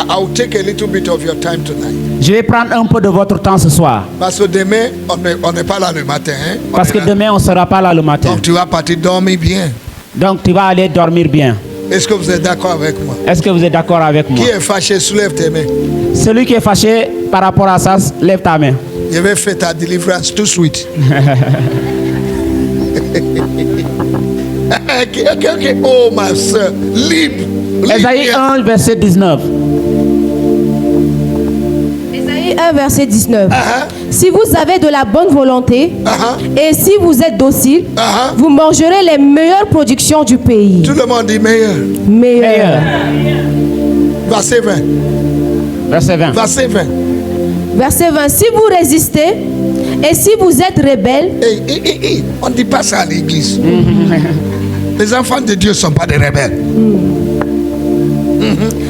I'll take a little bit of your time tonight. Je vais prendre un peu de votre temps ce soir. Parce que demain, on n'est pas là le matin. Hein? Parce que demain, on ne sera pas là le matin. Donc tu vas partir dormir bien. Donc tu vas aller dormir bien. Est-ce que vous êtes d'accord avec moi? Est-ce que vous êtes d'accord avec moi? Qui est fâché, soulève tes mains. Celui qui est fâché par rapport à ça, lève ta main. Je vais faire ta délivrance tout de suite. Ok. Oh ma soeur, libre. Ésaïe 1, verset 19. Ésaïe 1, verset 19. Si vous avez de la bonne volonté et si vous êtes docile, vous mangerez les meilleures productions du pays. Tout le monde dit meilleur. Meilleur. Verset 20. Verset 20. Verset 20. Verset 20. Si vous résistez et si vous êtes rebelles. Hey. On ne dit pas ça à l'église. Les enfants de Dieu ne sont pas des rebelles.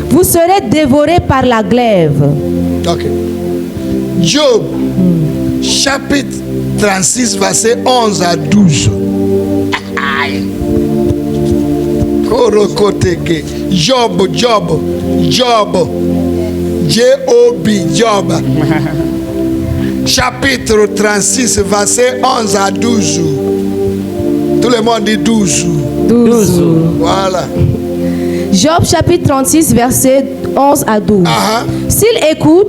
Vous serez dévorés par la glaive. Ok. Job, chapitre 36, verset 11 à 12. Job. J-O-B, Job. Chapitre 36, verset 11 à 12. Tout le monde dit 12. 12. Voilà. Job chapitre 36, verset 11 à 12. S'ils écoutent,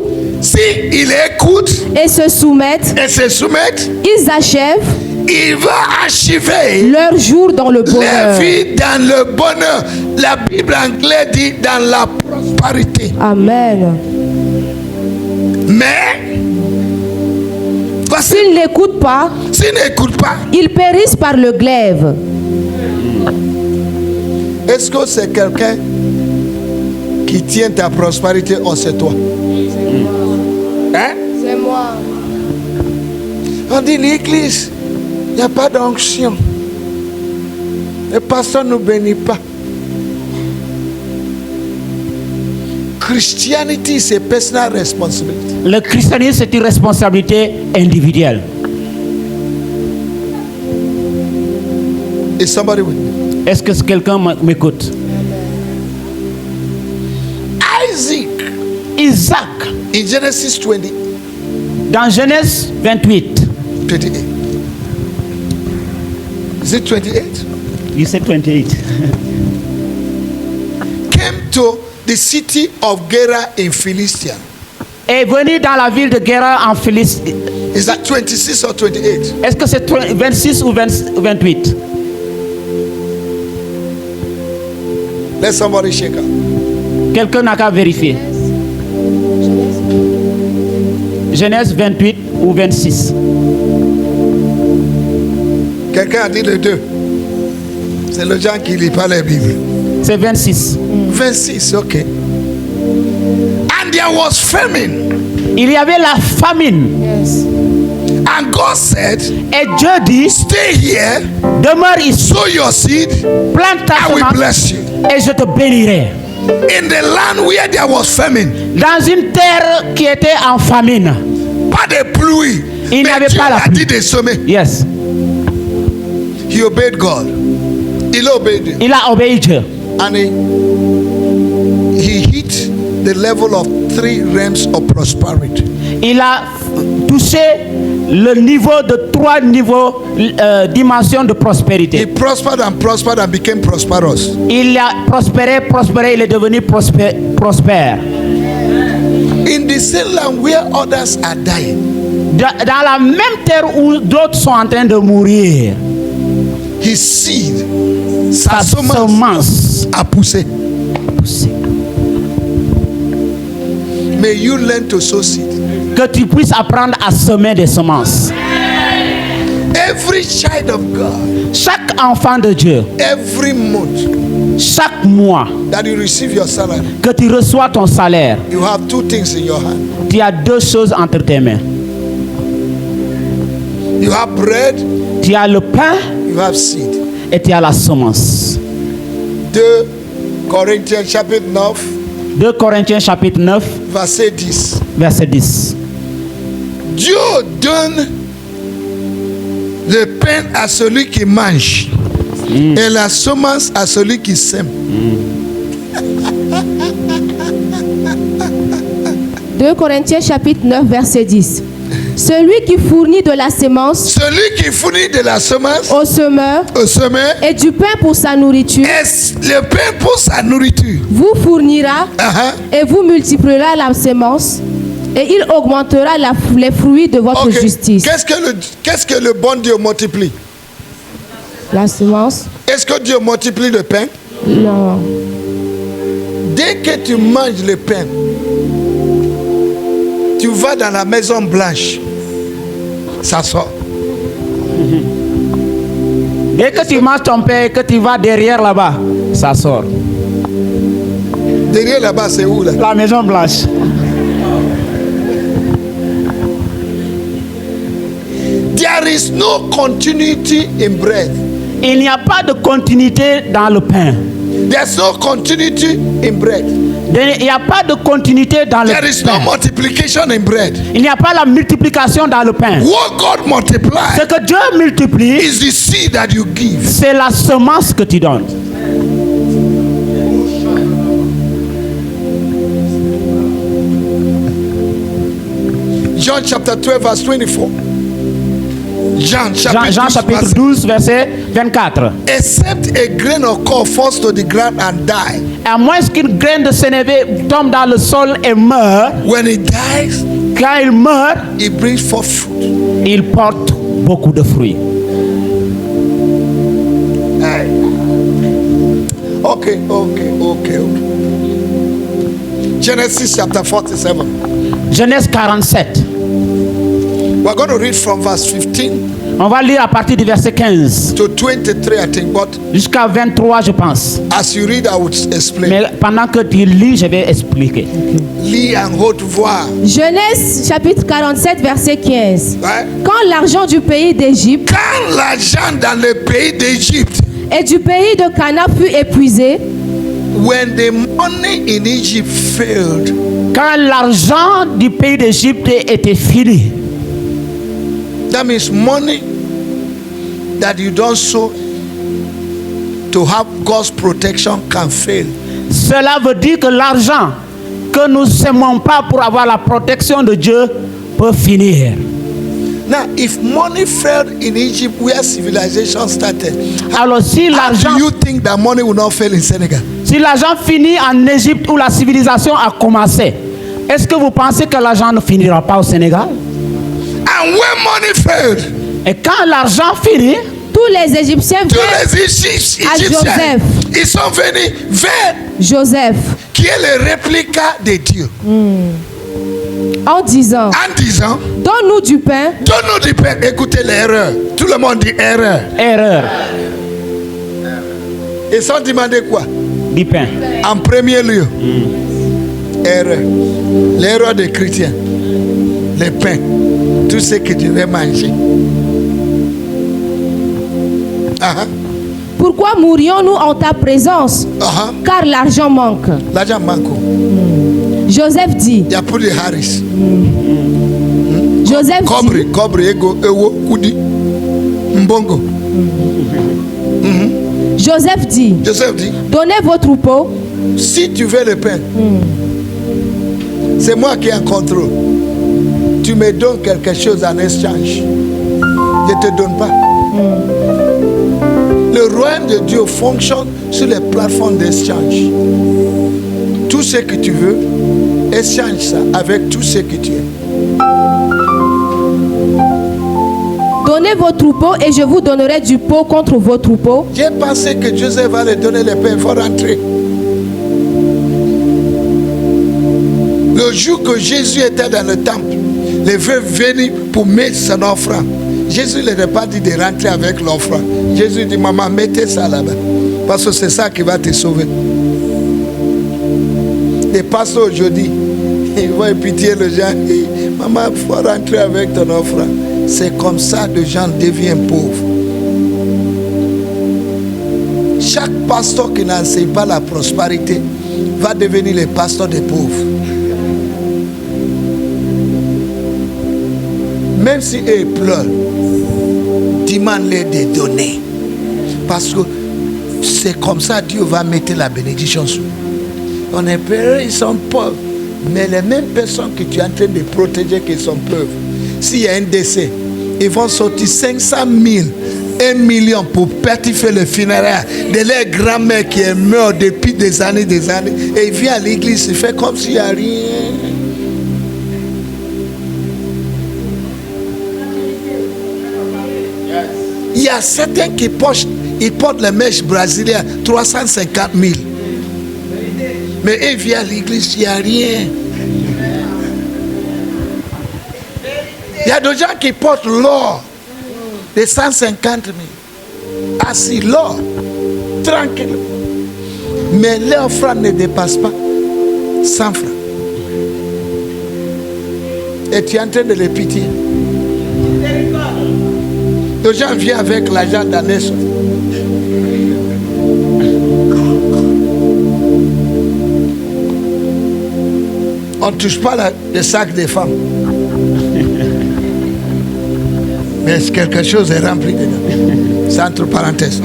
et se soumettent, ils achèvent, il va achever leur jour dans le bonheur. La vie dans le bonheur. La Bible anglaise dit dans la prospérité. Amen. Mais s'ils n'écoutent pas, ils périssent par le glaive. Est-ce que c'est quelqu'un qui tient ta prospérité ou c'est toi? Hein? C'est moi. On dit l'église, il n'y a pas d'onction. Le pasteur ne nous bénit pas. Christianity, c'est personal responsibility. Le christianisme, c'est une responsabilité individuelle. Is somebody with me? Est-ce que quelqu'un m'écoute? Isaac. In Genesis 20. Dans Genèse 28. 28. Is it 28? You said 28. Came to the city of Gera in Philistia. Est venu dans la ville de Gera en Philistie. Is that 26 or 28? Est-ce que c'est 26 ou 28? Let somebody shake up. Quelqu'un n'a qu'à vérifier. Genèse 28 ou 26. Quelqu'un a dit les deux. C'est le gens qui ne lit pas la Bible. C'est 26. 26, ok. And there was famine. Il y avait la famine. Yes. And God said, et Dieu dit, stay here, demeure ici, sow your seed, plante ta I will semence bless you. et je te bénirai. In the land where there was famine, dans une terre qui était en famine, pas de pluie, il n'y avait pas la pluie. de semer. Yes. He obeyed God. Il a obéi Dieu. And he hit the level of 3 realms of prosperity. Il a touché le niveau de 3 niveaux, dimensions de prospérité. He prospered and became prosperous. Il a prospéré, il est devenu prospère. In the same land where others are dying. Dans la même terre où d'autres sont en train de mourir. His seed, sa semence a poussé. May you learn to sow seed. Que tu puisses apprendre à semer des semences. Every child of God, chaque enfant de Dieu, every month, chaque mois, that you receive your salary, que tu reçois ton salaire, you have 2 things in your hand. Tu as 2 choses entre tes mains. You have bread, tu as le pain, you have seed, et tu as la semence. 2 Corinthiens chapitre 9. 2 Corinthiens chapitre 9, verset 10. Verset 10. Dieu donne le pain à celui qui mange et la semence à celui qui sème. 2 Corinthiens chapitre 9 verset 10. Celui qui fournit de la semence au semeur et du pain pour sa nourriture vous fournira et vous multipliera la semence et il augmentera les fruits de votre justice. Qu'est-ce que le bon Dieu multiplie? La semence. Est-ce que Dieu multiplie le pain? Non. Dès que tu manges le pain, tu vas dans la Maison Blanche, ça sort. Dès que tu manges ton pain et que tu vas derrière là-bas, ça sort. Derrière là-bas, c'est où là? La Maison Blanche. There is no continuity in bread. Il n'y a pas de continuité dans le pain. There's no continuity in bread. Il n'y a pas de continuité dans le pain. There is no multiplication in bread. Il n'y a pas la multiplication dans le pain. What God Ce multiplies que Dieu multiplie, is the seed that you give. c'est la semence que tu donnes. John chapter 12 verse 24. Jean Chapitre 12 verset 24. Except a grain of corn falls to the ground and die. À moins qu'une graine de sénévé tombe dans le sol et meurt, When it dies, quand il meurt, it brings forth fruit. il porte beaucoup de fruits. Okay. Genesis chapter 47. Genèse 47. We're going to read from verse 15 On va lire à partir du verset 15 to 23, I think. But jusqu'à 23, je pense. as you read, I will explain. Mais pendant que tu lis, je vais expliquer. Lis en haute voix. Genèse chapitre 47 verset 15. Right? Quand l'argent du pays d'Égypte Quand l'argent dans le pays d'Égypte, et du pays de Cana fut épuisé, when the money in Egypt failed, Quand l'argent du pays d'Égypte était fini, that means money that you don't sow to have God's protection can fail. cela veut dire que l'argent que nous ne semons pas pour avoir la protection de Dieu peut finir. Now, if money failed in Egypt where civilization started, Alors si how l'argent do you think that money will not fail in Senegal? si l'argent finit en Égypte où la civilisation a commencé, est-ce que vous pensez que l'argent ne finira pas au Sénégal? And when money failed, Et quand l'argent finit, tous les Égyptiens tous vinrent les Égyptiens, à Joseph. ils sont venus vers Joseph qui est le réplica de Dieu en disant, en disant, donne-nous du pain donne-nous du pain. Écoutez l'erreur. Tout le monde dit erreur. erreur Ils sont demandé quoi? du pain. En premier lieu, erreur. L'erreur des chrétiens. Le pain. Tout ce que tu veux manger. Pourquoi mourions-nous en ta présence? Car l'argent manque. L'argent manque. Joseph dit, Il y a plus de Harris. Joseph dit, Cobre, ego, ewo, kudi, mbongo. Joseph dit, Joseph dit, donnez vos troupeaux si tu veux le pain, c'est moi qui ai un contrôle. Tu me donnes quelque chose en échange. Je ne te donne pas. Le royaume de Dieu fonctionne sur les plateformes d'échange. Tout ce que tu veux, échange ça avec tout ce que tu es. Donnez vos troupeaux et je vous donnerai du pot contre vos troupeaux. J'ai pensé que Joseph allait donner le pain, il faut rentrer. Le jour que Jésus était dans le temple, les veuves venaient pour mettre son offrande. Jésus ne leur a pas dit de rentrer avec l'offrande. Jésus dit, maman, mettez ça là-bas. Parce que c'est ça qui va te sauver. Les pasteurs aujourd'hui, ils vont pitié les gens. Maman, il faut rentrer avec ton offrande. C'est comme ça que les gens deviennent pauvres. Chaque pasteur qui n'enseigne pas la prospérité va devenir le pasteur des pauvres. Même si eux pleurent, demande-leur de donner. Parce que c'est comme ça que Dieu va mettre la bénédiction sur eux. On est payé, ils sont pauvres. Mais les mêmes personnes que tu es en train de protéger qui sont pauvres, s'il y a un décès, ils vont sortir 500 000, 1 million pour faire le funéraire de leur grand-mère qui est morte depuis des années. Et il vient à l'église, il fait comme s'il n'y a rien. Il y a certains qui portent les mèches brésiliennes 350 000. Mais il vient à l'église, il n'y a rien. Il y a des gens qui portent l'or de 150 000. Assis l'or, tranquille. Mais leur offrande ne dépasse pas 100 francs. Et tu es en train de les pitié. Les gens viennent avec l'argent dans les soins. On ne touche pas le sac des femmes. Mais quelque chose est rempli dedans. C'est entre parenthèses.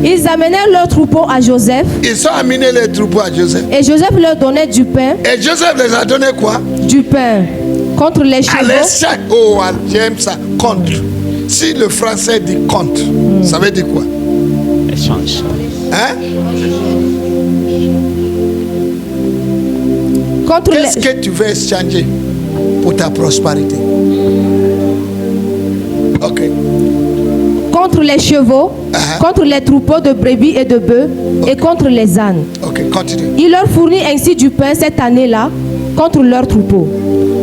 Ils amenèrent leur troupeau à Joseph. Ils ont amené les troupeaux à Joseph. Et Joseph leur donnait du pain. Et Joseph les a donné quoi? Du pain. Contre les chevaux. Oh, j'aime ça. Contre. Si le français dit contre, ça veut dire quoi? Échange. Hein? Qu'est-ce que tu veux échanger pour ta prospérité? Ok. Contre les chevaux, contre les troupeaux de brebis et de bœufs, et contre les ânes. Ok, continue. Il leur fournit ainsi du pain cette année-là contre leurs troupeaux.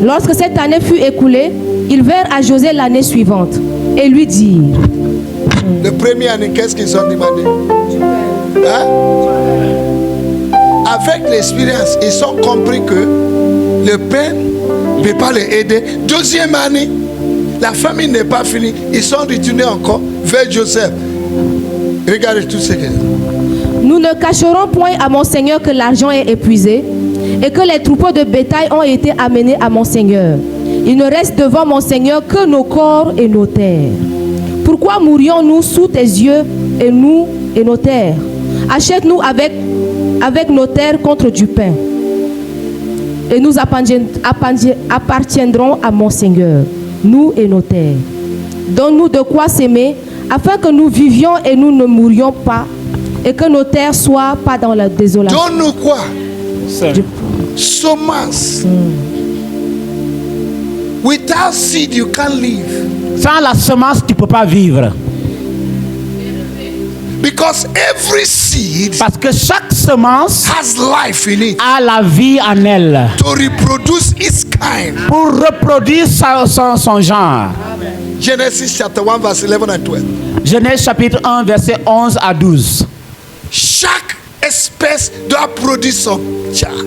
Lorsque cette année fut écoulée, ils vinrent à José l'année suivante et lui dirent. Le premier année, qu'est-ce qu'ils ont demandé? Hein? Avec l'expérience, ils ont compris que le pain ne peut pas les aider. Deuxième année, la famille n'est pas finie. Ils sont retournés encore vers Joseph. Regardez tout ce que... Nous ne cacherons point à mon Seigneur que l'argent est épuisé et que les troupeaux de bétail ont été amenés à mon Seigneur. Il ne reste devant mon Seigneur que nos corps et nos terres. Pourquoi mourions-nous sous tes yeux et nous et nos terres? Achète-nous avec nos terres contre du pain. Et nous appartiendrons à mon Seigneur, nous et nos terres. Donne-nous de quoi s'aimer, afin que nous vivions et nous ne mourions pas, et que nos terres soient pas dans la désolation. Donne-nous quoi? Semence. Without seed, you can't live. Sans la semence, tu ne peux pas vivre. Because every seed Parce que chaque semence has life in it. a la vie en elle. To reproduce its kind. Pour reproduire son genre. Genesis chapter 1 verse 11 and 12. Genèse chapitre 1 verset 11 à 12. Chaque espèce doit produire son genre.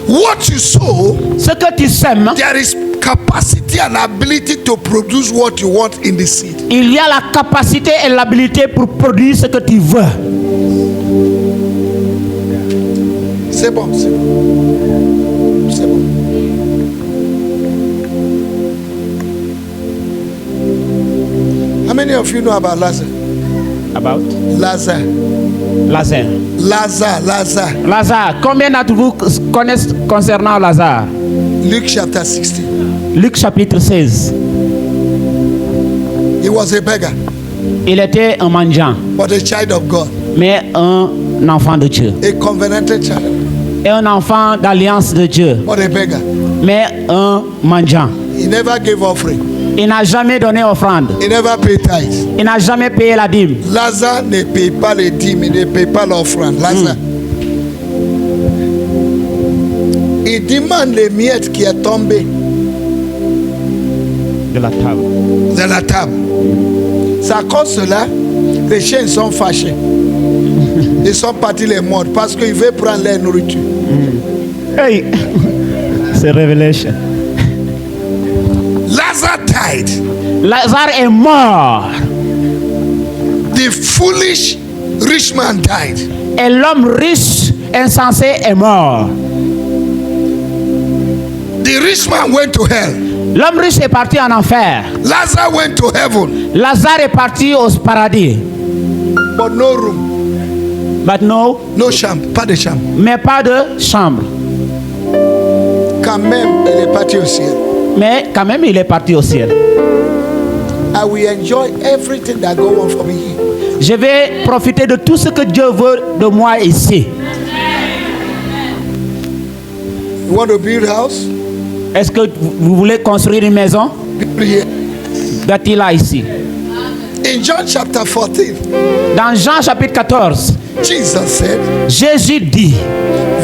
What you sow, Ce que tu sèmes, there is capacity and ability to produce what you want in the seed. il y a la capacité et l'habilité pour produire ce que tu veux. C'est bon, c'est bon. C'est bon. How many of you know about Lazarus? About Lazare. Lazare. Lazare, Lazare. Lazare. Combien d'entre vous connaissent concernant Lazare? Luke chapter 16. Luc chapitre 16. He was a beggar, Il était un mendiant, but a child of God. mais un enfant de Dieu. A covenanted child, Et un enfant d'alliance de Dieu, but a beggar. mais un mendiant. He never gave offering. Il n'a jamais donné offrande. He never paid tithes. Il n'a jamais payé la dîme. Lazare ne paye pas les dîmes, il ne paye pas l'offrande. Lazare. Il demande les miettes qui est tombé De la table. de la table. C'est à cause de cela, les chiens sont fâchés. Ils sont partis les morts parce qu'ils veulent prendre leur nourriture. Hey. C'est révélation. Lazare died. Lazare est mort. The foolish rich man died. Et l'homme riche, insensé, est mort. The rich man went to hell. L'homme riche est parti en enfer. Lazarus went to heaven. Lazare est parti au paradis. But no room. But no, chambre, pas de chambre. mais pas de chambre. Quand même, il est parti au ciel. Mais quand même, il est parti au ciel. I will enjoy everything that go on for me here. Je vais profiter de tout ce que Dieu veut de moi ici. You want to build house? Est-ce que vous voulez construire une maison? Build here. Bâtis-la ici. In John chapter 14, Dans Jean chapitre 14, Jesus said, Jésus dit,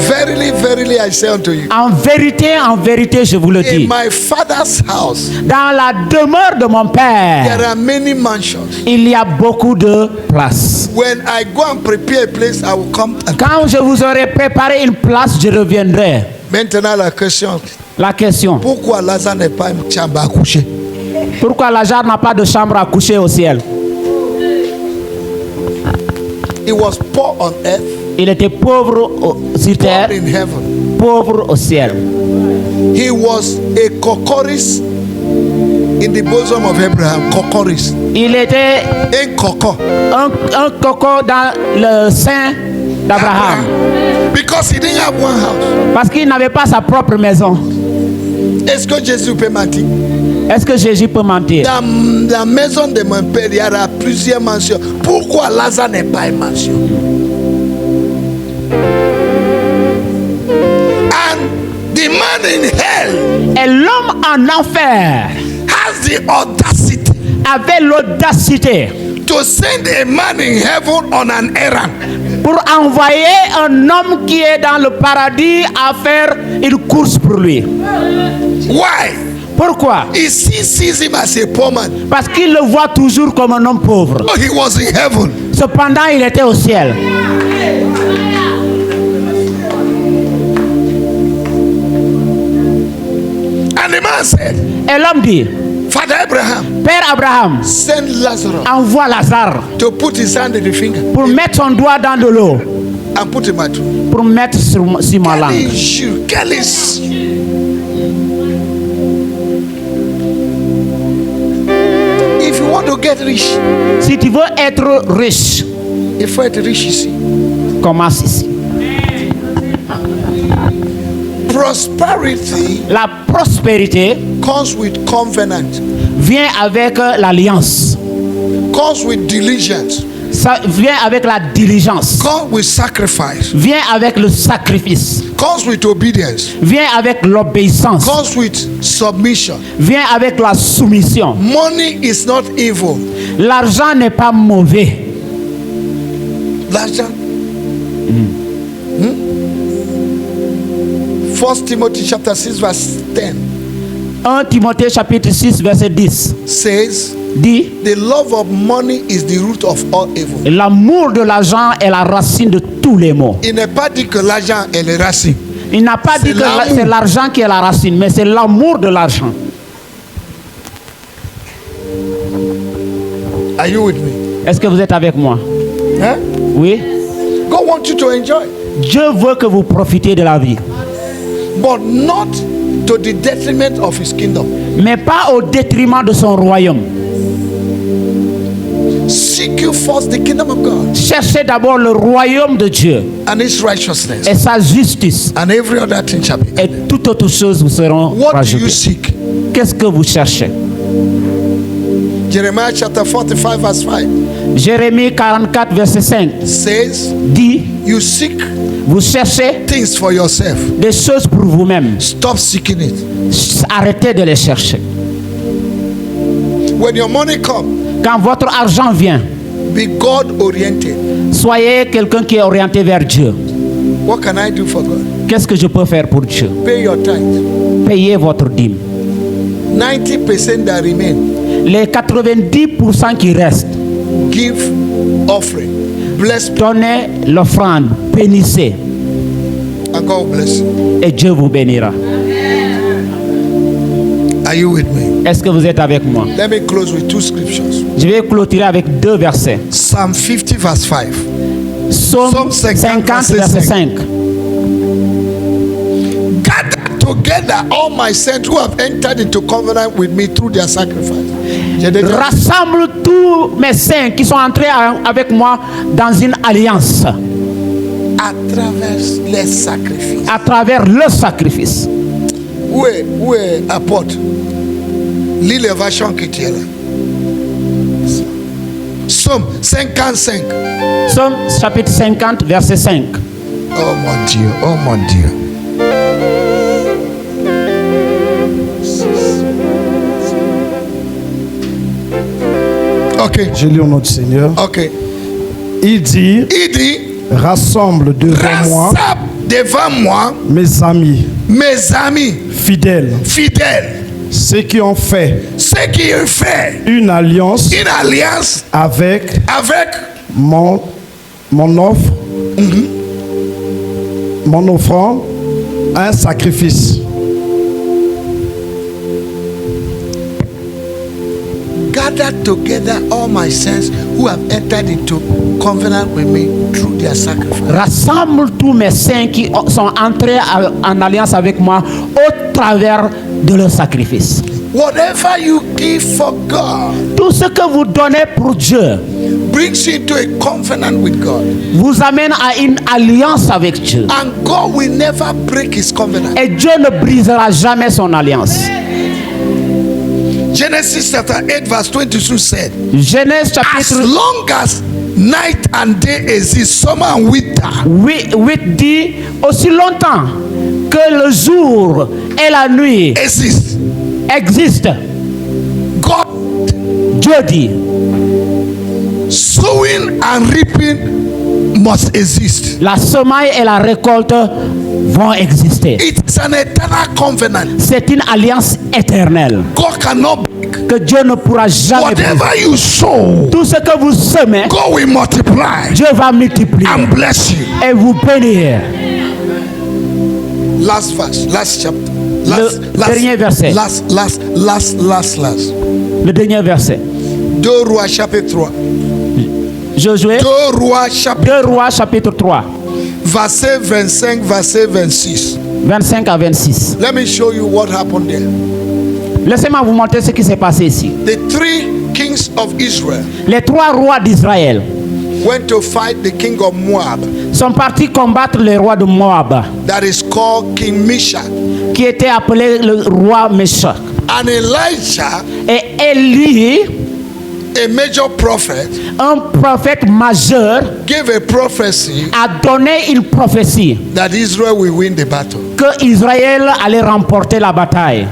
verily, verily, I say unto you, en vérité, je vous le in dis, my Father's house, dans la demeure de mon Père, there are many mansions. il y a beaucoup de places. When I go and prepare a place, I will come. Quand je vous aurai préparé une place, je reviendrai. Maintenant, la question, La question, pourquoi Lazare n'est pas une chambre à coucher? pourquoi Lazare n'a pas de chambre à coucher au ciel? He was poor on earth, Il était pauvre sur poor terre, in heaven. pauvre au ciel. He was a cocoris in the bosom of Abraham. Cocoris. Il était Un coco. un coco dans le sein d'Abraham. Because he didn't have one house. Parce qu'il n'avait pas sa propre maison. Est-ce que Jésus peut mentir? Est-ce que Jésus peut mentir? Dans la maison de mon père, il y aura plusieurs mansions. Pourquoi Lazare n'est pas une mansion? And the man in hell Et l'homme en enfer has the audacity avait l'audacité to send a man in heaven on an errand. pour envoyer un homme qui est dans le paradis à faire une course pour lui. Why? Pourquoi? He sees him as a poor man. Parce qu'il le voit toujours comme un homme pauvre. Oh, he was in heaven. Cependant, il était au ciel. And the man said, Et l'homme dit, Father Abraham, Père Abraham, send Lazarus envoie Lazare to put his hand in the finger pour mettre son doigt dans de l'eau, and put him out. pour mettre sur ma langue. Quel is if you want to get rich, Si tu veux être riche, il faut être riche ici. commence ici. Prosperity La prospérité comes with covenant, vient avec l'alliance. comes with diligence, Ça vient avec la diligence. comes with sacrifice, Vient avec le sacrifice. comes with obedience, Vient avec l'obéissance. comes with submission. Vient avec la soumission. Money is not evil. L'argent n'est pas mauvais. L'argent. 1 Timothy chapter 6 verse 10 1 Timothée chapitre 6 verset 10 says, dit, the love of money is the root of all evil. l'amour de l'argent est la racine de tous les maux. Il n'est pas dit que l'argent est le racine. Il n'a pas C'est dit que l'amour. c'est l'argent qui est la racine, mais c'est l'amour de l'argent. Are you with me? Est-ce que vous êtes avec moi? Huh? Oui. God wants you to enjoy, Dieu veut que vous profitiez de la vie, but not to the detriment of his kingdom. mais pas au détriment de son royaume. Seek you first the kingdom of God Cherchez d'abord le royaume de Dieu and his righteousness, et sa justice, and every other thing shall be et added. toute autre chose vous seront What do you rajoutées. seek? Qu'est-ce que vous cherchez? Jeremiah chapter 45 verse 5 Jérémie 44 verset 5 says, dit, you seek vous cherchez things for yourself. des choses pour vous-même. Stop seeking it. Arrêtez de les chercher. When your money comes, Quand votre argent vient, be God oriented. soyez quelqu'un qui est orienté vers Dieu. What can I do for God? Qu'est-ce que je peux faire pour Dieu? Pay your tithe. Payez votre dîme. 90% that remain, Les 90% qui restent, give offering. Bless people donnez l'offrande, bénissez and God will bless you. et Dieu vous bénira. Are you with me? Est-ce que vous êtes avec moi? Let me close with two scriptures. Je vais clôturer avec deux versets. Psalm 50 verse 5. Psaume 50 verset 5. Gather together all my saints who have entered into covenant with me through their sacrifice. J'ai déjà- Rassemble tous mes saints qui sont entrés avec moi dans une alliance. À travers les sacrifices. à travers le sacrifice. Où est apôtre? Lis les versions qui tiennent là. Psaume 55. Psaume chapitre 50, verset 5. Oh mon Dieu, oh mon Dieu. Ok. Je lis au nom du Seigneur. Ok. Il dit, rassemble devant moi mes amis fidèles, ceux qui ont fait une alliance avec mon offre, mon offrande, un sacrifice. Gather together all my saints who have entered into covenant with me through their sacrifice. Rassemble tous mes saints qui sont entrés en alliance avec moi au travers de leur sacrifice. Whatever you give for God, tout ce que vous donnez pour Dieu, brings you into a covenant with God. Vous amène à une alliance avec Dieu. And God will never break his covenant. Et Dieu ne brisera jamais son alliance. Genesis chapter 8 verse 22 said, Genèse chapitre, as long as night and day exist, summer and winter, 8 dit, aussi longtemps que le jour et la nuit existent, God, Dieu dit, sowing and reaping must exist. La semaille et la récolte vont exister. It's an eternal covenant. C'est une alliance éternelle. God cannot break. Que Dieu ne pourra jamais Whatever briser. you sow, tout ce que vous semez, God will multiply. Dieu va multiplier and bless you. Et vous bénir. Last verse, last chapter. Dernier verset. Last. Le dernier verset. 2 Rois chapitre 3. Josué. 2 Rois chapitre 3. Verset 25, verset 26. 25 à 26. Let me show you what happened there. Laissez-moi vous montrer ce qui s'est passé ici. The 3 kings of Israel. Les 3 rois d'Israël went to fight the king of Moab. Sont partis combattre le roi de Moab. That is called King Meshach. Qui était appelé le roi Meshach. And Elijah, et Élie, a major prophet, un prophète majeur, gave a prophecy, a donné une prophétie that Israel will win the battle. Que Israël allait remporter la bataille.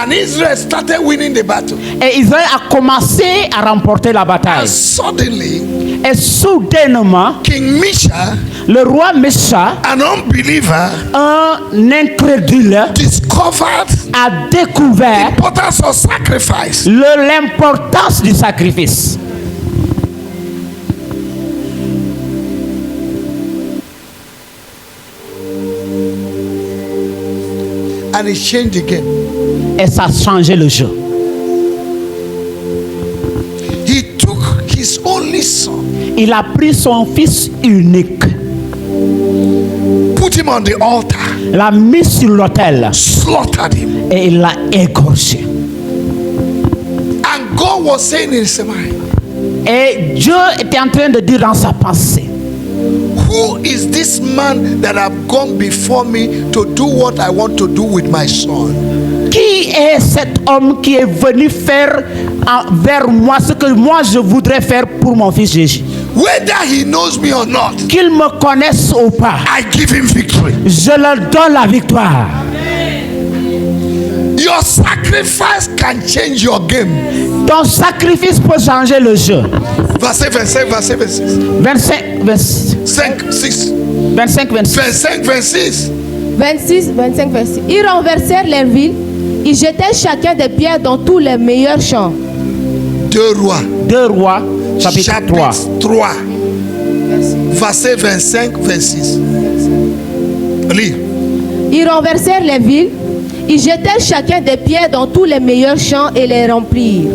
And Israel started winning the battle. Et Israël a commencé à remporter la bataille. And suddenly, et soudainement, King Meshach, le roi Meshach, an unbeliever, un incrédule, discovered a découvert l'importance of sacrifice. L'importance du sacrifice. And it changed the game. Et ça a changé le jeu. He took his only son. Il a pris son fils unique. Put him on the altar. L'a mis sur l'autel. Slaughtered him. Et il l'a égorgé. And God was saying in his mind. Et Dieu était en train de dire dans sa pensée. Who is this man that have gone before me to do what I want to do with my son? Qui est cet homme qui est venu faire vers moi ce que moi je voudrais faire pour mon fils Jésus? Whether he knows me or not, qu'il me connaisse ou pas, I give him victory. Je leur donne la victoire. Your sacrifice can change your game. Ton sacrifice peut changer le jeu. Verset 25, verset 26. 25, 26. 25, 26. 25, 26. 26, 25, 26. Ils renversèrent les villes. Ils jetaient chacun des pierres dans tous les meilleurs champs. 2 Rois. 2 Rois, chapitre 3. Verset 25, 26. Lis. Ils renversèrent les villes. Ils jetèrent chacun des pierres dans tous les meilleurs champs et les remplirent.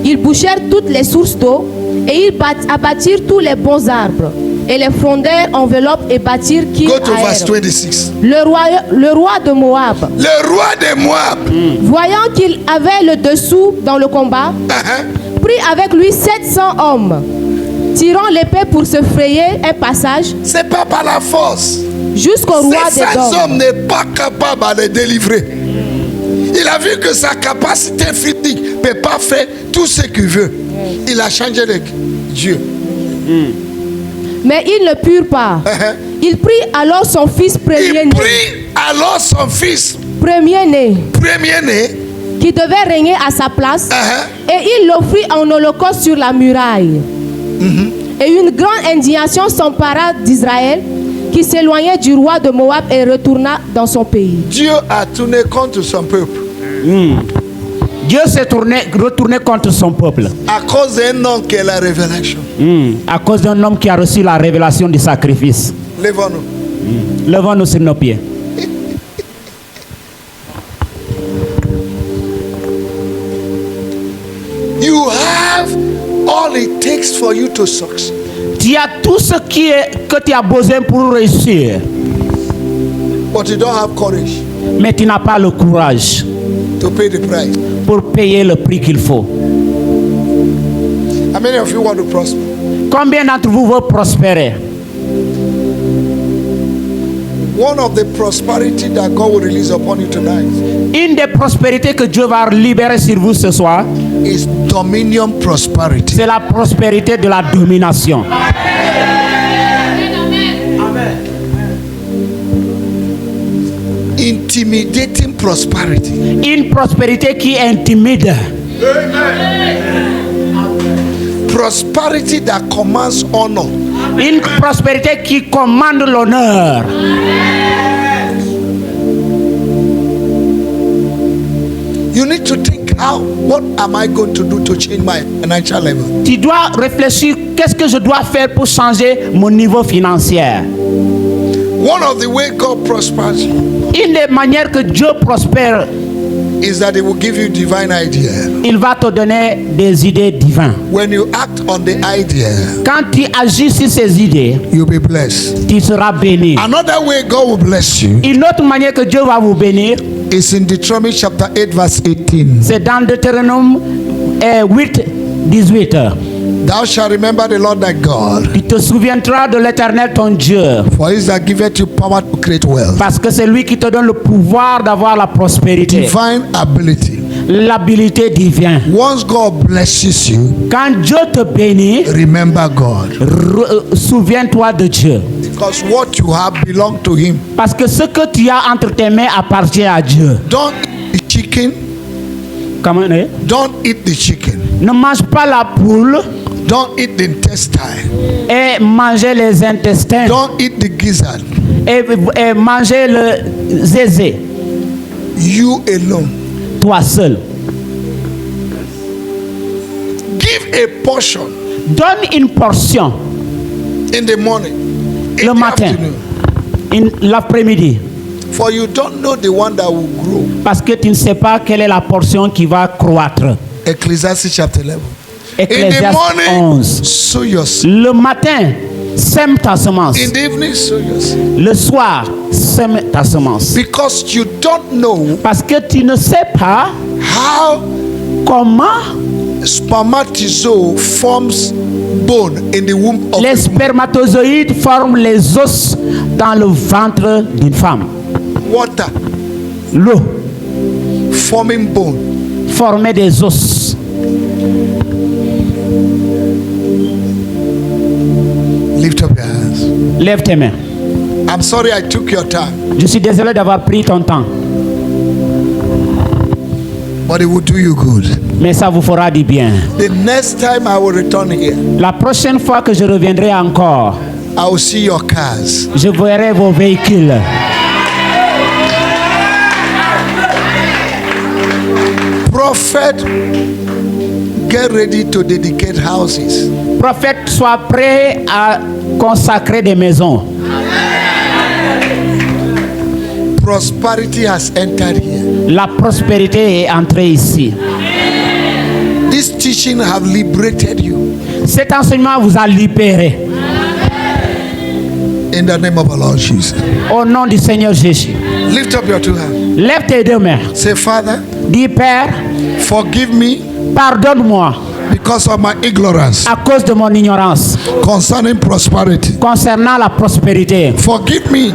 Ils bouchèrent toutes les sources d'eau et ils abattirent tous les bons arbres. Et les fondèrent, enveloppent et bâtirent Kir Go to verse 26. Le roi de Moab. Le roi de Moab. Voyant qu'il avait le dessous dans le combat, prit avec lui 700 hommes tirant l'épée pour se frayer un passage. C'est pas par la force. Jusqu'au roi des Cet hommes. homme n'est pas capable de les délivrer. Il a vu que sa capacité physique ne peut pas faire tout ce qu'il veut. Il a changé de Dieu. Mais ils ne purent pas. Il prit alors son fils premier-né. Il prit alors son fils Premier-né. Premier-né. Qui devait régner à sa place. Et il l'offrit en holocauste sur la muraille. Et une grande indignation s'empara d'Israël, qui s'éloignait du roi de Moab et retourna dans son pays. Dieu a tourné contre son peuple. Dieu s'est retourné contre son peuple. À cause d'un homme qui est la révélation. À cause d'un homme qui a reçu la révélation du sacrifice. Levons-nous. Levons-nous sur nos pieds. You have all it takes for you to succeed. Tu as tout ce que tu as besoin pour réussir. But you don't have courage. Mais tu n'as pas le courage to pay the price. Pour payer le prix qu'il faut. How many of you want to prosper? Combien d'entre vous veulent prospérer? One of the prosperity that God will release upon you tonight. Une des prospérités que Dieu va libérer sur vous ce soir. Is dominion prosperity. C'est la prospérité de la domination. Intimidating prosperity. Une prospérité qui intimide. Prosperity that commands honor. Une prospérité qui commande l'honneur. You need to think out, what am I going to do to change my financial level? Tu dois réfléchir, qu'est-ce que je dois faire pour changer mon niveau financier? One of the way God prospers you. Une des manières que Dieu prospère is that he will give you divine idea. Il va te donner des idées divines. When you act on the idea, quand tu agis sur ces idées, you'll be blessed. Tu seras béni. Another way God will bless you. Une autre manière que Dieu va vous bénir. Is in Deuteronomy chapter 8 verse 18. C'est dans Deutéronome 8 18. Thou shalt remember the Lord thy God. Tu te souviendras de l'Éternel ton Dieu. For he that giveth you power to create wealth. Parce que c'est lui qui te donne le pouvoir d'avoir la prospérité. Divine ability. L'habilité divine. Once God blesses you, quand Dieu te bénit, remember God. Souviens-toi de Dieu. Because what you have belongs to him. Parce que ce que tu as entre tes mains appartient à Dieu. Don't eat the chicken. Comment on est? Don't eat the chicken. Ne mange pas la poule. Don't eat the intestine. Et manger les intestins. Don't eat the gizzard. Et manger le zézé. You alone. Toi seul. Give a portion. Donne une portion. In the morning. Le matin. L'après-midi. For you don't know the one that will grow. Parce que tu ne sais pas quelle est la portion qui va croître. Ecclesiastes chapter 11. Ecclésiaste In the morning, 11. sow your seed. Le matin, sème ta semence. In the evening, sow your seed. Le soir, sème ta semence. Because you don't know. Parce que tu ne sais pas how comment spermatozoa forms bone in the womb of les spermatozoïdes forment les os dans le ventre d'une femme. Water. L'eau. Forming bone. Former des os. Lift up your hands. Lève tes mains. I'm sorry I took your time. Je suis désolé d'avoir pris ton temps. But it will do you good. Mais ça vous fera du bien. The next time I will return here. La prochaine fois que je reviendrai encore, I will see your cars. Je verrai vos véhicules. Prophet, get ready to dedicate houses. Prophète, sois prêt à consacrer des maisons. Prosperity has entered here. La prospérité est entrée ici. This teaching have liberated you. Cet enseignement vous a libéré. In the name of our Lord Jesus. Au nom du Seigneur Jésus. Lift up your two hands. Lève tes deux mains. Say, Father, dis Père, forgive me pardonne-moi Because of my ignorance. À cause de mon ignorance. Concerning prosperity. Concernant la prospérité. Forgive me.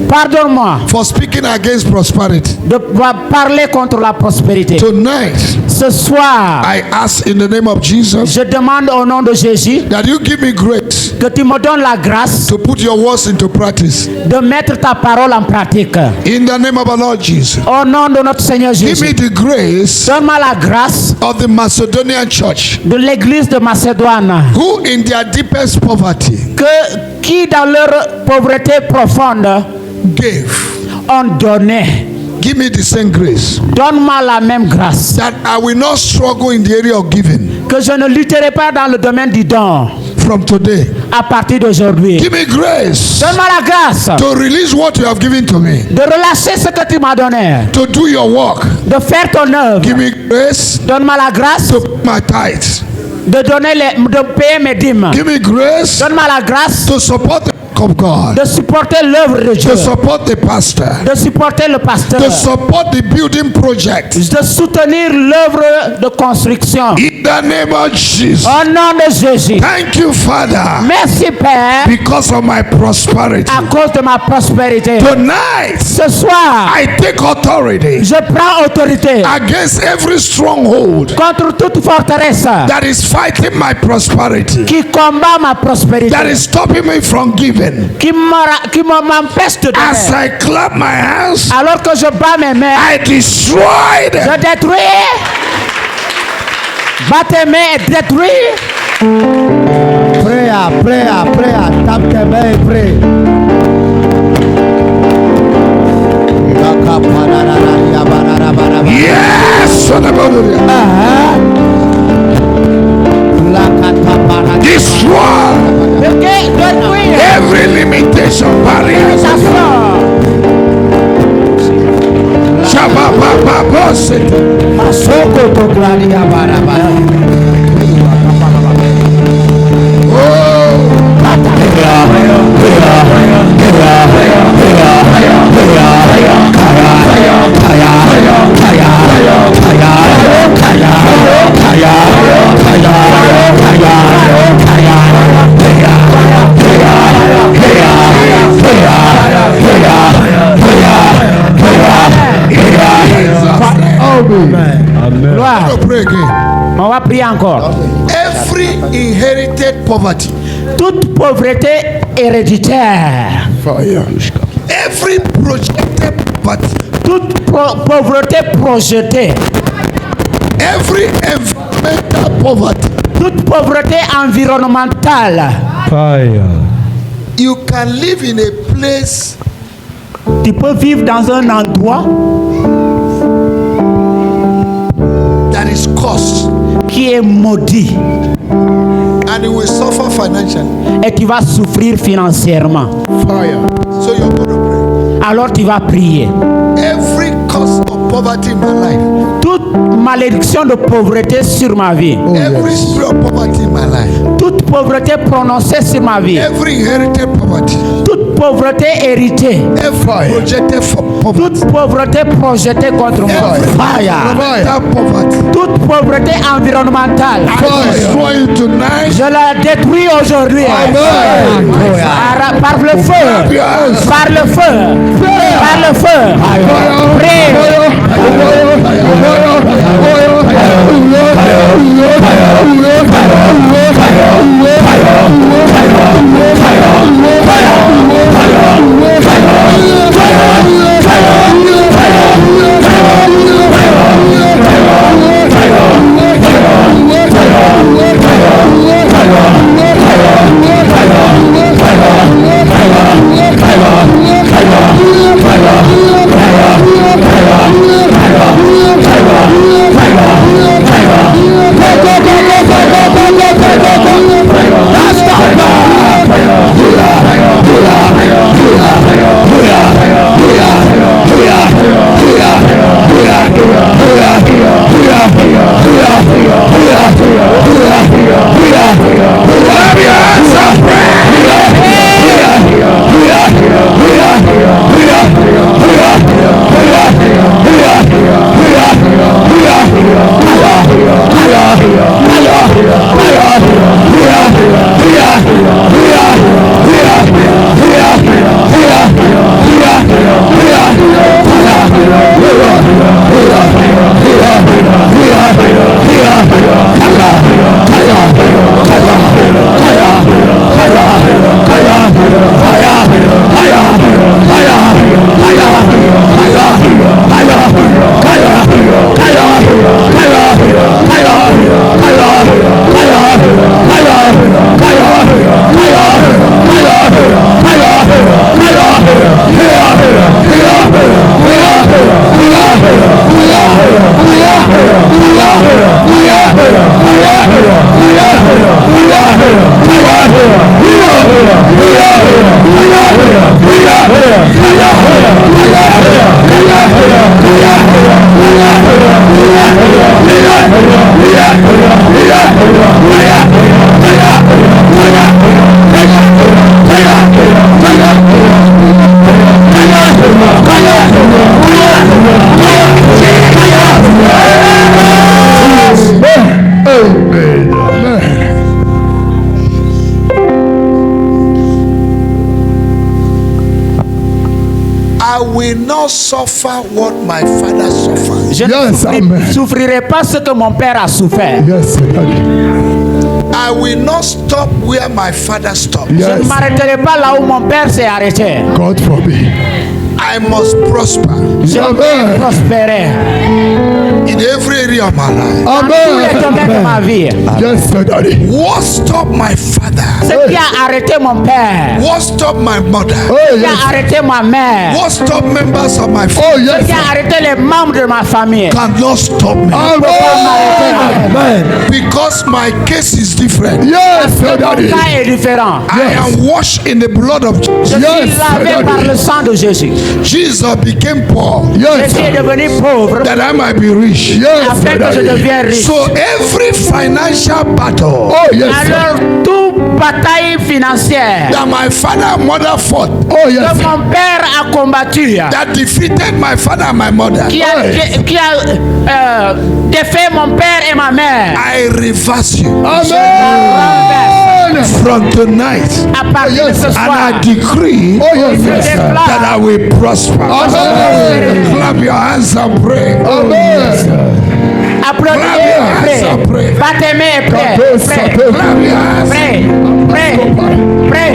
Pardonne-moi. For speaking against prosperity. De parler contre la prospérité. Tonight. Ce soir. I ask in the name of Jesus. Je demande au nom de Jésus. That you give me grace. Que tu me donnes la grâce. To put your words into practice. De mettre ta parole en pratique. In the name of our Lord Jesus. Au nom de notre Seigneur Jésus. Give me the grace. Donne-moi la grâce. Of the Macedonian church. De l'église de Macédoine. Who in their deepest poverty. Qui dans leur pauvreté profonde. Gave. Ont donné. Give me the same grace. Donne-moi la même grâce. That I will not struggle in the area of giving. Que je ne lutterai pas dans le domaine du don. From today. À partir d'aujourd'hui. Give me grace. Donne-moi la grâce. To release what you have given to me. De relâcher ce que tu m'as donné. To do your work. De faire ton œuvre. Give me grace. Donne-moi la grâce. To pay my tithes. De payer mes dîmes. Give me grace. Donne-moi la grâce. To support the of God. De supporter l'œuvre de Dieu. To support the pastor. De supporter le pasteur. To support the building project. De soutenir l'œuvre de construction. In the name of Jesus. Au nom de Jésus. Thank you, Father. Merci, Père. Because of my prosperity. À cause de ma prospérité. Tonight. Ce soir. I take authority. Je prends autorité. Against every stronghold. Contre toute forteresse. That is fighting my prosperity. Qui combat ma prospérité. That is stopping me from giving. Qui m'empêche de donner. As I clap my hands. Alors que je bats mes mains. I destroyed. Je détruis. Bats tes mains et détruis. Prie. Tape tes mains et prie. Yes. Destroy every limitation barrier. Gloire. On va prier encore. Every inherited poverty. Toute pauvreté héréditaire. Fire. Every projected poverty. Toute pauvreté projetée. Every environmental poverty. Toute pauvreté environnementale. Fire. You can live in a place. Tu peux vivre dans un endroit that is cursed. Qui est maudit. And you will suffer financially. Et tu vas souffrir financièrement. Fire. So you're going to pray. Alors tu vas prier. Every cause of poverty in my life. Toute malédiction de pauvreté sur ma vie. Every spirit of poverty in my life. Toute pauvreté prononcée sur ma vie. Every inherited poverty. Toute pauvreté héritée. Every projected poverty. Toute pauvreté projetée contre moi. Toute pauvreté environnementale. Je la détruis aujourd'hui. Par le feu. Par le feu. Par le feu. Fire. will not suffer what my father suffered. Je ne souffrirai pas ce que mon père a souffert. I will not stop where my father stopped. Je ne m'arrêterai pas là où mon père s'est arrêté. God forbid. I must prosper. Je vais prospérer. In every area of my life. Dans tous les domaines de ma vie. What stopped my father? Ce qui a arrêté mon père. What stopped my mother? Ce qui a arrêté ma mère. What stopped members of my family? Ce qui a arrêté les membres de ma famille. Cannot stop me. Because my case is different. Mon cas est différent. I am washed in the blood of Jesus. Je suis lavé par le sang de Jésus. Jesus became poor. Jésus est devenu pauvre. That I might be rich. Afin que je devienne riche. So every financial battle. Alors toute bataille financière that my father and mother fought. Que mon père a combattu. That defeated my father and my mother. Qui a défait mon père et ma mère. I reverse you. Amen. From tonight. À partir de ce soir. And I decree that I will prosper. Clap your hands and pray. Applaudissez et pray. Battez mains et pray. Pray.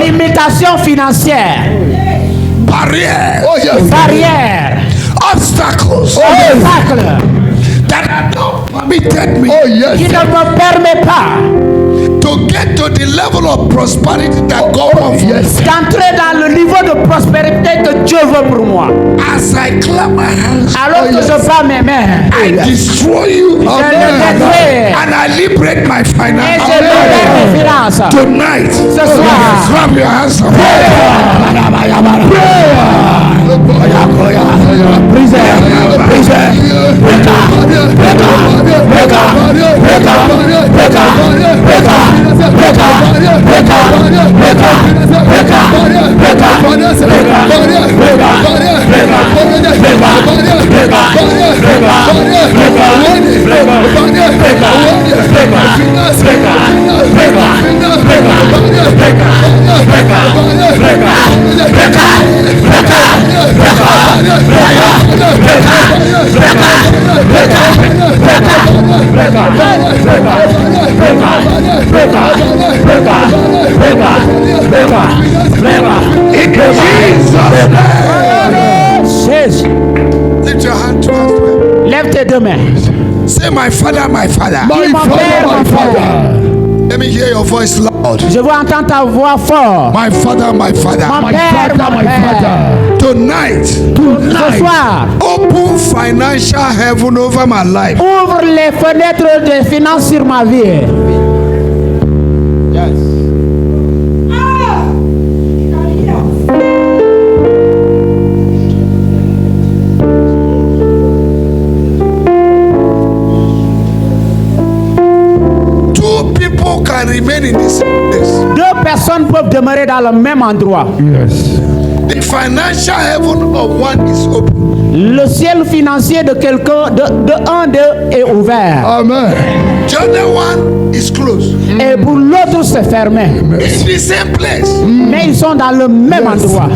Limitation financière. Barrière. Barrière. Obstacles. Obstacles. That have not permitted me. Qui ne me permet pas. To get to the level of prosperity that God wants. D'entrer dans le niveau de prospérité que Dieu veut pour moi. As I clap my hands. Alors que je bats mes mains. I destroy you. Je le détruis. And I liberate my finances. Et je libère mes finances. Tonight. Ce soir. Clap your hands. Lift your hand to us. Lève tes deux mains. Say, my father, my father. My father, my father. Let me hear your voice loud. Je veux entendre ta voix fort. My father, my father. My father, my father. Tonight. Ce soir. Open financial heaven over my life. Ouvre les fenêtres de finances sur ma vie. Yes. personnes peuvent demeurer dans le même endroit. Yes. The financial heaven of one is open. Le ciel financier de quelqu'un, de un d'eux est ouvert. Amen. The other one is closed. Et pour l'autre, c'est fermé. It's the same place. Mais ils sont dans le même endroit.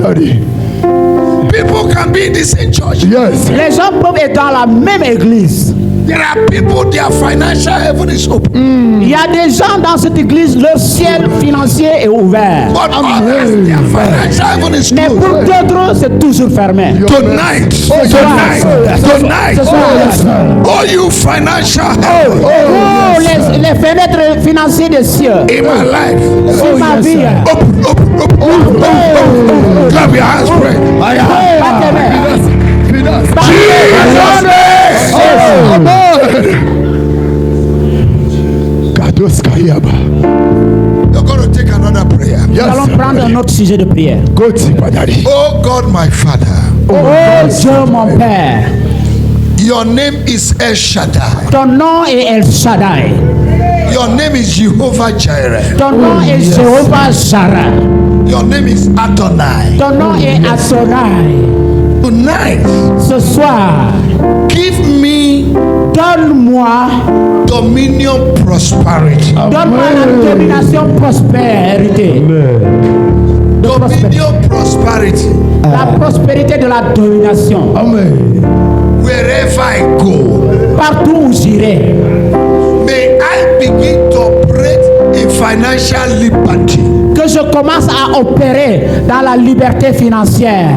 People can be in the same church. Yes. Les gens peuvent être dans la même église. There are people, their financial heaven is open. Il y a des gens dans cette église, leur ciel financier est ouvert. But others, their financial heaven is Mais closed. pour d'autres, c'est toujours fermé. Tonight, tonight, oh you financial heaven. Oh, les fenêtres financières des cieux. In my life. Sur ma vie. Open. Clap your hands, pray. You're going to take another prayer. Nous allons prendre un autre sujet de prière. Oh God, my Father. Oh Dieu, mon Père. Your name is El Shaddai. Ton nom est El Shaddai. Your name is Jehovah Jireh. Ton nom est Jehovah Jireh. Your name is Adonai. Ton nom est Adonai. Tonight, ce soir, give me, donne-moi dominion prosperity. Donne-moi la domination prospérité. Dominion prosperity. La prospérité de la domination. Amen. Wherever I go, partout où j'irai, may I begin to operate in financial liberty. Que je commence à opérer dans la liberté financière.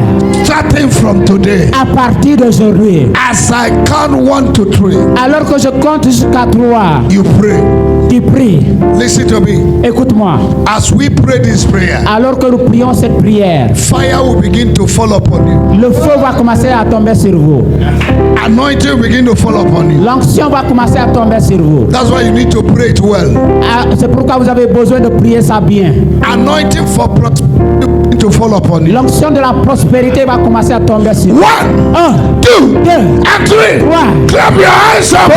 Starting from today. À partir d'aujourd'hui. As I count 1 to 3. Alors que je compte jusqu'à 3. You pray. Tu pries. Listen to me. Écoute-moi. As we pray this prayer. Alors que nous prions cette prière. Fire will begin to fall upon you. Le feu va commencer à tomber sur vous. Anointing will begin to fall upon you. L'onction va commencer à tomber sur vous. That's why you need to pray it well. C'est pourquoi vous avez besoin de prier ça bien. Anointing for prosperity to fall upon you. L'onction de la prospérité va commencer à tomber sur vous. 1, 2, and 3. Clap your hands up.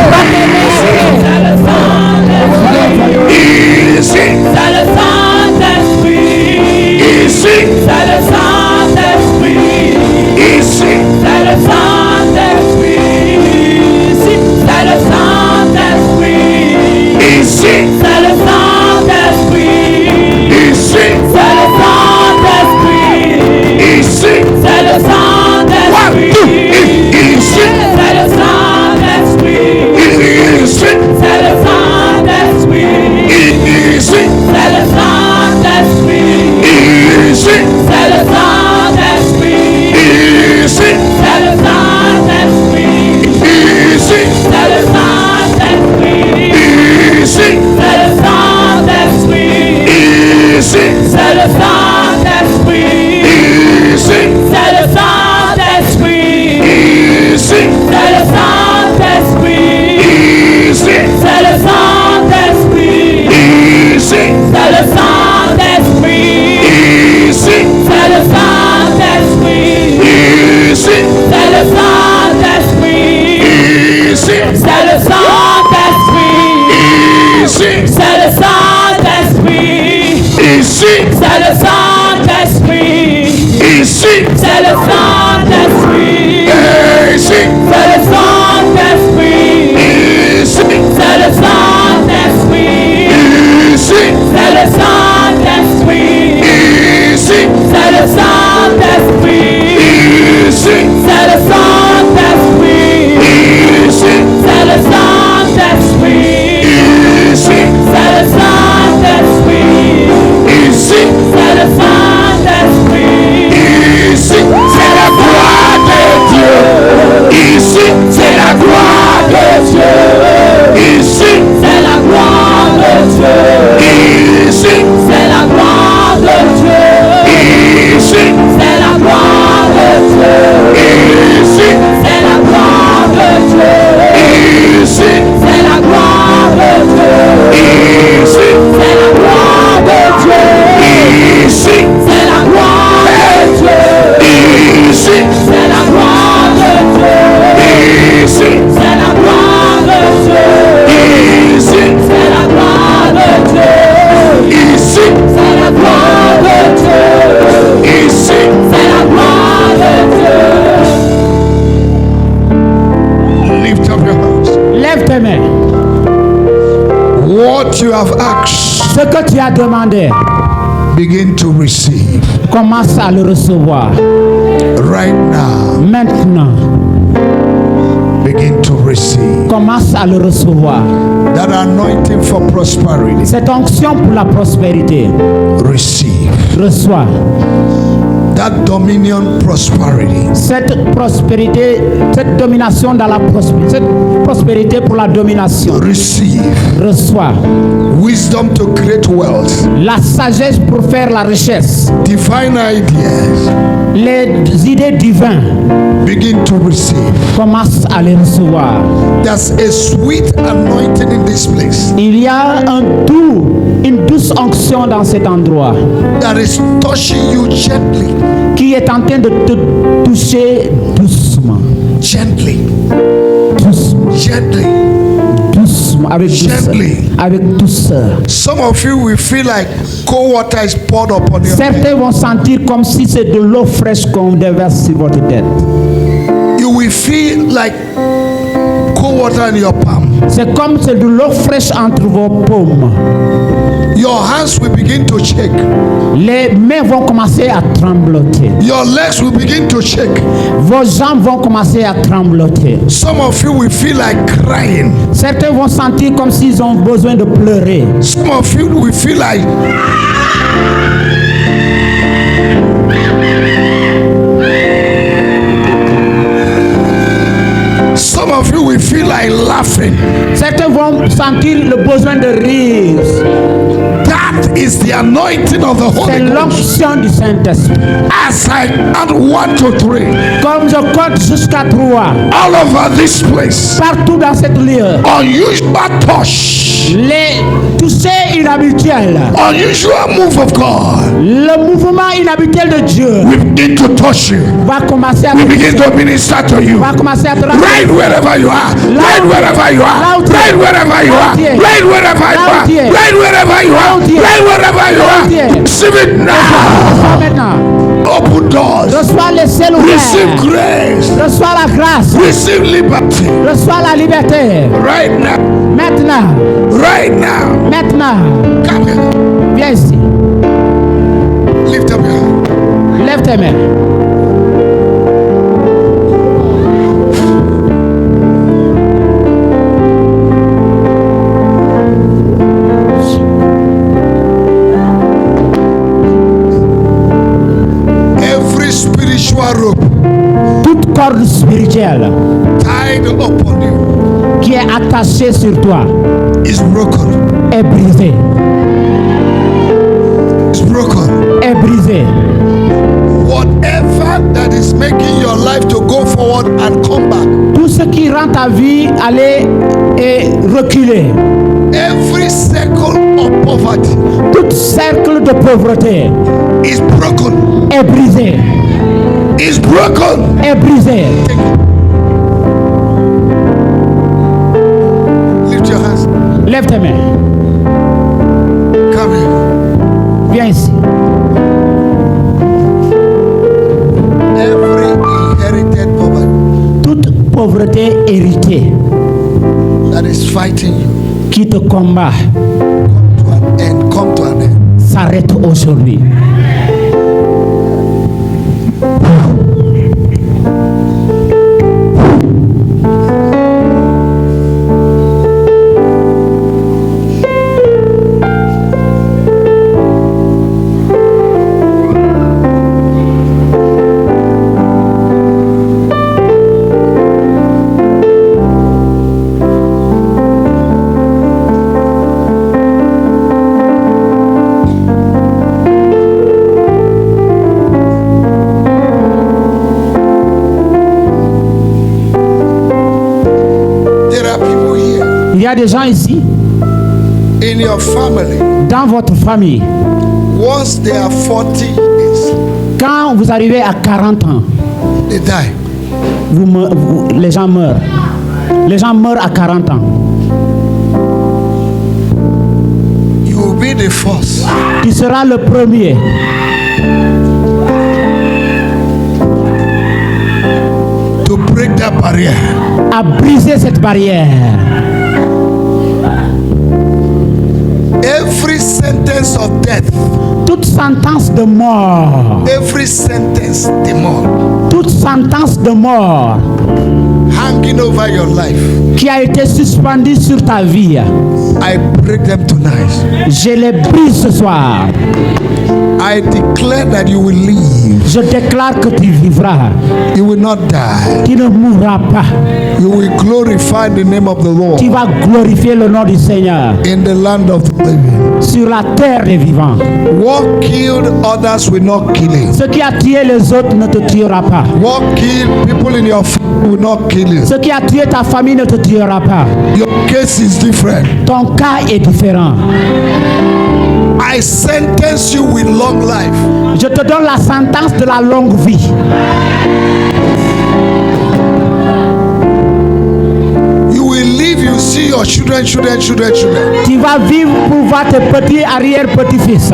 Easy. C'est le Saint-Esprit. Easy. C'est le Saint-Esprit. Easy. C'est le Saint-Esprit. C'est le Saint-Esprit. Easy. C'est le Saint-Esprit. Easy. C'est le Saint-Esprit. Easy. C'est le Saint-Esprit. 1, 2, easy. C'est le Saint-Esprit. tes mains. What you have asked, ce que tu as demandé, begin to receive. Commence à le recevoir. Right now. Maintenant. Begin to receive. Commence à le recevoir. That anointing for prosperity. Cette onction pour la prospérité. Receive. Reçois. That dominion prosperity. Cette prospérité, cette domination dans la prospérité, cette prospérité pour la domination. Receive. Reçois. Wisdom to create wealth. La sagesse pour faire la richesse. Divine ideas. Les idées divines. Begin to receive. Commence à les recevoir. There's a sweet anointing in this place. Il y a une douce onction dans cet endroit. That is touching you gently. Qui est en train de te toucher doucement. Gently. Doucement. Gently. Doucement. Avec douceur. Avec douceur. Some of you will feel like cold water is poured upon your head. Certains vont sentir comme si c'est de l'eau fraîche qu'on déverse sur votre tête. You will feel like cold water in your palm. C'est comme c'est de l'eau fraîche entre vos paumes. Your hands will begin to shake. Les mains vont commencer à trembloter. Your legs will begin to shake. Vos jambes vont commencer à trembloter. Some of you will feel like crying. Certains vont sentir comme s'ils ont besoin de pleurer. Some of you will feel like some of you will feel like laughing. Certains vont sentir le besoin de rire. That is the anointing of the Holy C'est Ghost. l'onction du Saint-Esprit. As I count 1 to 3. Comme je compte jusqu'à 3. All over this place. Partout dans cette lieu. Unusual touch. Les touchés inhabituels. Unusual move of God. Le mouvement inhabituel de Dieu. We begin to touch you. Va commencer à We begin to minister to you. Va commencer à te right wherever you are. Right wherever you are. Right wherever you are. Right wherever you are. Right wherever you are. Right wherever you are. Receive it now. Maintenant. Open doors. Reçois les ciels ouverts. Receive grace. Reçois la grâce. Receive liberty. Reçois la liberté. Right now. Maintenant. Right now. Maintenant. Come here. Viens ici. Lift up your hand. Lève tes mains. Toute corde spirituelle tied upon you, qui est attachée sur toi is broken. Est brisée. Is broken. Est brisée. Whatever that is making your life to go forward and come back. Tout ce qui rend ta vie aller et reculer. Every circle of poverty. Tout cercle de pauvreté is broken. Est brisé. Is broken. Est brisé. Lift your hands. Lève tes mains. Come here. Viens ici. Every inherited poverty. Toute pauvreté héritée. That is fighting you. Qui te combat. Come to an end. S'arrête aujourd'hui. Il y a des gens ici. In your family. Dans votre famille. Once they are 40 years. Quand vous arrivez à 40 ans. They die. Les gens meurent. Les gens meurent à 40 ans. You will be the first. Tu seras le premier. To break that barrier. À briser cette barrière. Every sentence of death. Toute sentence de mort. Every sentence de mort. Toute sentence de mort. Hanging over your life. Qui a été suspendue sur ta vie. I break them tonight. Je les brise ce soir. I declare that you will live. Je déclare que tu vivras. You will not die. Tu ne mourras pas. You will glorify the name of the Lord. Tu vas glorifier le nom du Seigneur. In the land of the living. Sur la terre des vivants. What killed others will not kill you. Ce qui a tué les autres ne te tuera pas. What killed people in your family will not kill you. Ce qui a tué ta famille ne te tuera pas. Your case is different. Ton cas est différent. I sentence you with long life. Je te donne la sentence de la longue vie. You will live, you see your children. Tu vas vivre pour voir tes petits arrière-petits-fils.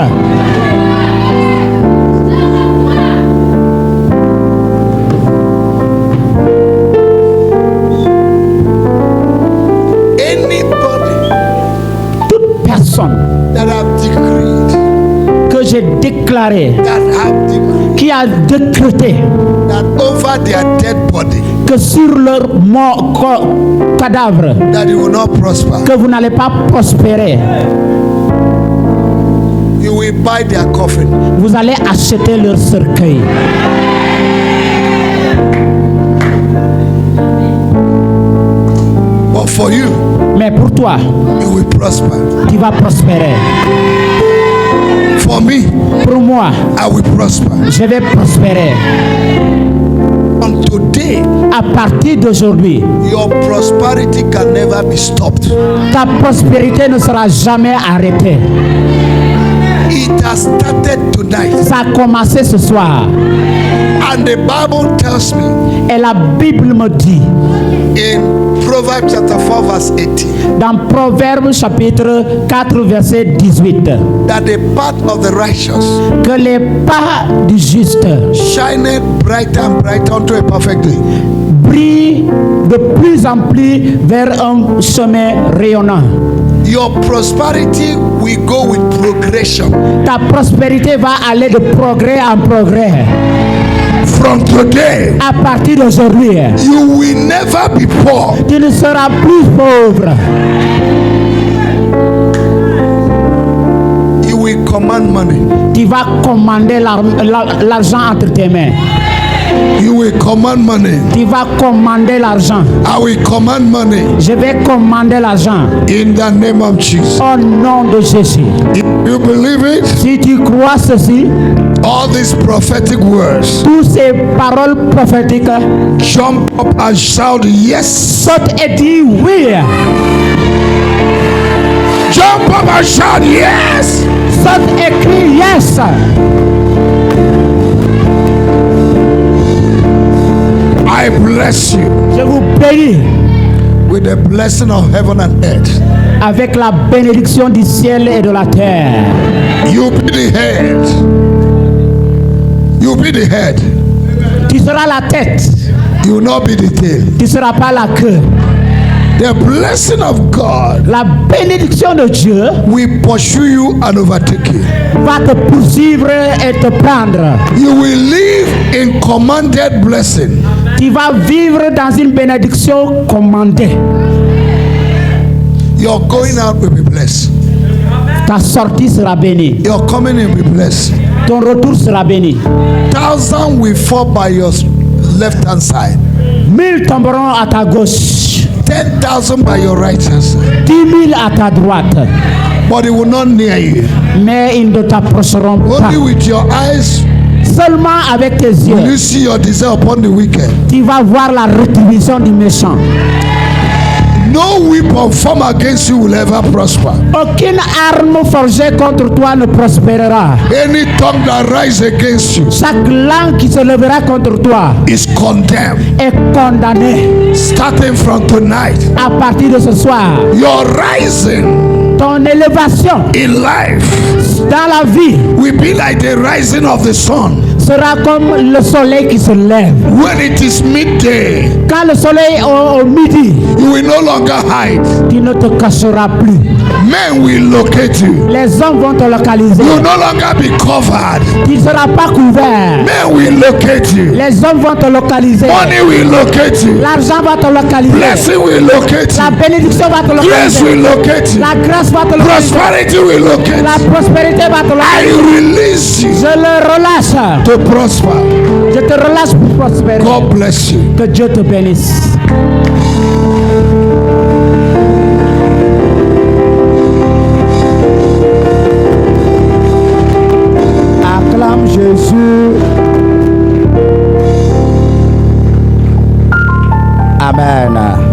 Toute personne que j'ai déclaré, qui a décrété que sur leur mort cadavre, que vous n'allez pas prospérer. You will buy their coffin. Vous allez acheter leur cercueil. But for you, mais pour toi, you will prosper. Tu vas prospérer. For me, pour moi, I will prosper. Je vais prospérer. From today, à partir d'aujourd'hui, your prosperity can never be stopped. Ta prospérité ne sera jamais arrêtée. It has started tonight. Ça a commencé ce soir. And the Bible tells me. Et la Bible me dit. In Proverbs chapter 4 verse 18. Dans Proverbes chapitre 4 verset 18. That the path of the righteous. Que les pas du juste. Shineth brighter and brighter unto a perfect day. Brille de plus en plus vers un chemin rayonnant. Your prosperity will go with progression. Ta prospérité va aller de progrès en progrès. From today, à partir d'aujourd'hui, you will never be poor. Tu ne seras plus pauvre. You will command money. Tu vas commander l'argent entre tes mains. You will command money. Tu vas commander l'argent. I will command money. Je vais commander l'argent. In the name of Jesus. Au nom de Jésus. If you believe it, si tu crois ceci, all these prophetic words, toutes ces paroles prophétiques, jump up and shout yes. Saute et dis oui. Jump up and shout yes. Saute et crie yes. I bless you. Je vous bénis. With the blessing of heaven and earth. Avec la bénédiction du ciel et de la terre. You be the head. You be the head. Tu seras la tête. You will not be the tail. Tu seras pas la queue. The blessing of God. La bénédiction de Dieu will pursue you and overtake you. Va te poursuivre et te prendre. You will live in commanded blessing. Tu vas vivre dans une bénédiction commandée. Your going out will be blessed. Ta sortie sera bénie. Your coming in will be blessed. Ton retour sera béni. 1,000 will fall by your left hand side. 1000 tomberont à ta gauche. 10,000 by your right hand side. 10 000 à ta droite. But it will not near you. Mais ils ne t'approcheront pas. Only with your eyes. Seulement avec tes yeux. Will you see your desire upon the wicked? Tu vas voir la rétribution du méchant. No weapon formed against you will ever prosper. Aucune arme forgée contre toi ne prospérera. Any tongue that rises against you, chaque langue qui se lèvera contre toi, is condemned. Est condamnée. Starting from tonight, à partir de ce soir, your rising, ton élévation in life, dans la vie, will be like the rising of the sun. sera comme le soleil qui se lève. When it is midday, quand le soleil est au midi, you will no longer hide. Tu ne te cacheras plus. Men will locate you. Les hommes vont te localiser. You will no longer be covered. Tu ne seras pas couvert. Men will locate you. Les hommes vont te localiser. Money will locate you. L'argent va te localiser. Blessing will locate you. La bénédiction va te localiser. Grace will locate you. La grâce va te localiser. Prosperity will locate you. La prospérité va te localiser. I release you. Je le relâche. To prosper. Je te relâche pour prospérer. God bless you. Que Dieu te bénisse. Acclame Jésus. Amen.